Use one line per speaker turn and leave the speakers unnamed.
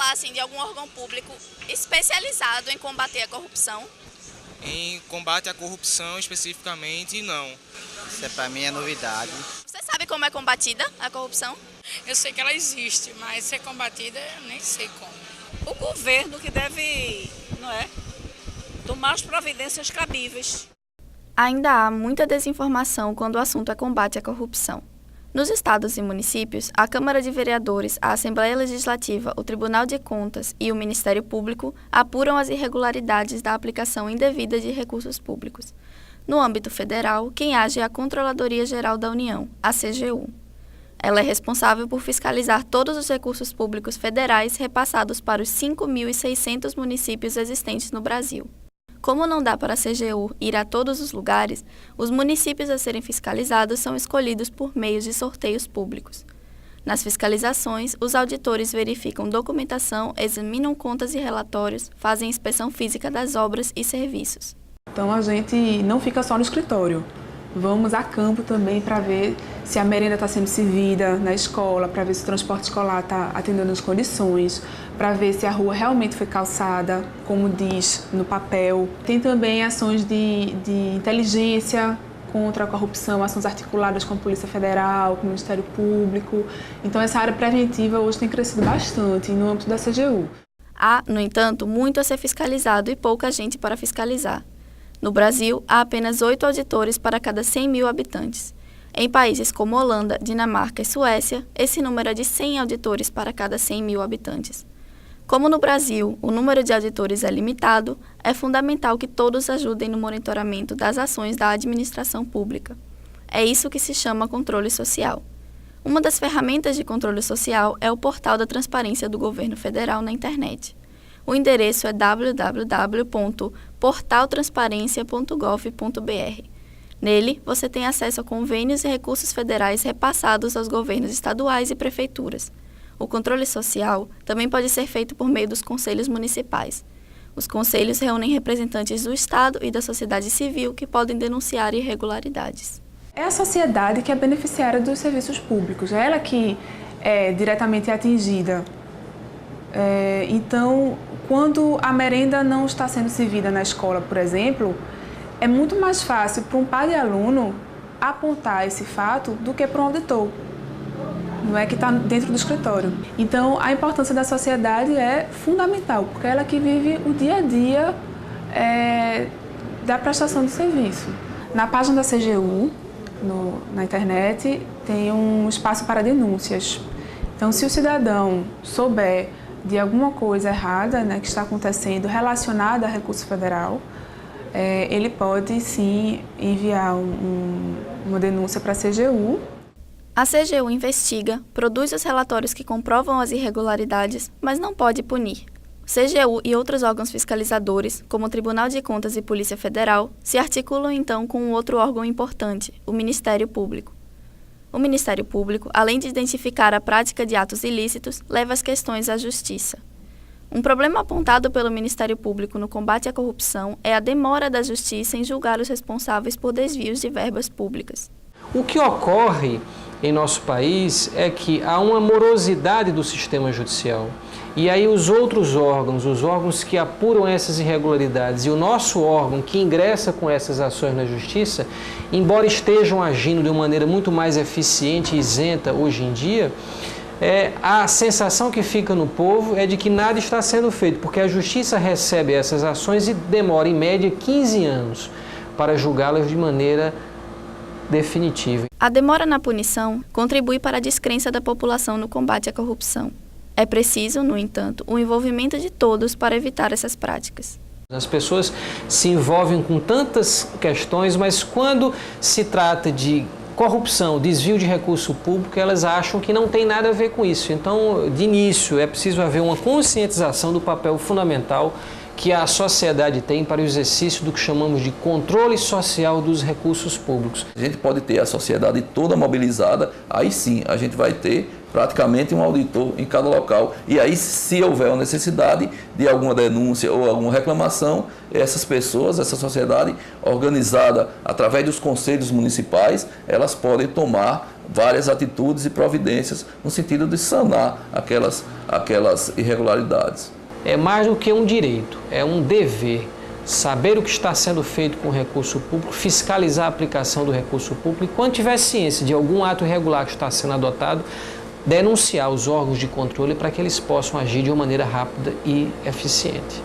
falar assim, de algum órgão público especializado em combater a corrupção?
Em combate à corrupção especificamente, não.
Isso para mim é novidade.
Você sabe como é combatida a corrupção?
Eu sei que ela existe, mas ser combatida eu nem sei como.
O governo que deve, tomar as providências cabíveis.
Ainda há muita desinformação quando o assunto é combate à corrupção. Nos estados e municípios, a Câmara de Vereadores, a Assembleia Legislativa, o Tribunal de Contas e o Ministério Público apuram as irregularidades da aplicação indevida de recursos públicos. No âmbito federal, quem age é a Controladoria Geral da União, a CGU. Ela é responsável por fiscalizar todos os recursos públicos federais repassados para os 5.600 municípios existentes no Brasil. Como não dá para a CGU ir a todos os lugares, os municípios a serem fiscalizados são escolhidos por meio de sorteios públicos. Nas fiscalizações, os auditores verificam documentação, examinam contas e relatórios, fazem inspeção física das obras e serviços.
Então a gente não fica só no escritório. Vamos a campo também para ver se a merenda está sendo servida na escola, para ver se o transporte escolar está atendendo as condições, para ver se a rua realmente foi calçada, como diz no papel. Tem também ações de inteligência contra a corrupção, ações articuladas com a Polícia Federal, com o Ministério Público. Então essa área preventiva hoje tem crescido bastante no âmbito da CGU.
Há, no entanto, muito a ser fiscalizado e pouca gente para fiscalizar. No Brasil, há apenas 8 auditores para cada 100 mil habitantes. Em países como Holanda, Dinamarca e Suécia, esse número é de 100 auditores para cada 100 mil habitantes. Como no Brasil, o número de auditores é limitado, é fundamental que todos ajudem no monitoramento das ações da administração pública. É isso que se chama controle social. Uma das ferramentas de controle social é o Portal da Transparência do Governo Federal na internet. O endereço é www.portaltransparencia.gov.br. Nele, você tem acesso a convênios e recursos federais repassados aos governos estaduais e prefeituras. O controle social também pode ser feito por meio dos conselhos municipais. Os conselhos reúnem representantes do Estado e da sociedade civil que podem denunciar irregularidades.
É a sociedade que é beneficiária dos serviços públicos, é ela que é diretamente atingida. Então, quando a merenda não está sendo servida na escola, por exemplo, é muito mais fácil para um pai de aluno apontar esse fato do que para um auditor, não é que está dentro do escritório. Então, a importância da sociedade é fundamental, porque é ela que vive o dia a dia da prestação de serviço. Na página da CGU, na internet, tem um espaço para denúncias. Então, se o cidadão souber de alguma coisa errada, que está acontecendo relacionada a recurso federal, ele pode sim enviar uma denúncia para a CGU.
A CGU investiga, produz os relatórios que comprovam as irregularidades, mas não pode punir. CGU e outros órgãos fiscalizadores, como o Tribunal de Contas e Polícia Federal, se articulam então com um outro órgão importante, o Ministério Público. O Ministério Público, além de identificar a prática de atos ilícitos, leva as questões à Justiça. Um problema apontado pelo Ministério Público no combate à corrupção é a demora da Justiça em julgar os responsáveis por desvios de verbas públicas.
O que ocorre em nosso país é que há uma morosidade do sistema judicial. E aí os outros órgãos, os órgãos que apuram essas irregularidades e o nosso órgão que ingressa com essas ações na Justiça, embora estejam agindo de uma maneira muito mais eficiente e isenta hoje em dia, a sensação que fica no povo é de que nada está sendo feito, porque a Justiça recebe essas ações e demora em média 15 anos para julgá-las de maneira definitiva.
A demora na punição contribui para a descrença da população no combate à corrupção. É preciso, no entanto, o envolvimento de todos para evitar essas práticas.
As pessoas se envolvem com tantas questões, mas quando se trata de corrupção, desvio de recurso público, elas acham que não tem nada a ver com isso. Então, de início, é preciso haver uma conscientização do papel fundamental que a sociedade tem para o exercício do que chamamos de controle social dos recursos públicos.
A gente pode ter a sociedade toda mobilizada, aí sim a gente vai ter praticamente um auditor em cada local. E aí, se houver uma necessidade de alguma denúncia ou alguma reclamação, essas pessoas, essa sociedade organizada através dos conselhos municipais, elas podem tomar várias atitudes e providências no sentido de sanar aquelas irregularidades.
É mais do que um direito, é um dever. Saber o que está sendo feito com o recurso público, fiscalizar a aplicação do recurso público e, quando tiver ciência de algum ato irregular que está sendo adotado, denunciar os órgãos de controle para que eles possam agir de uma maneira rápida e eficiente.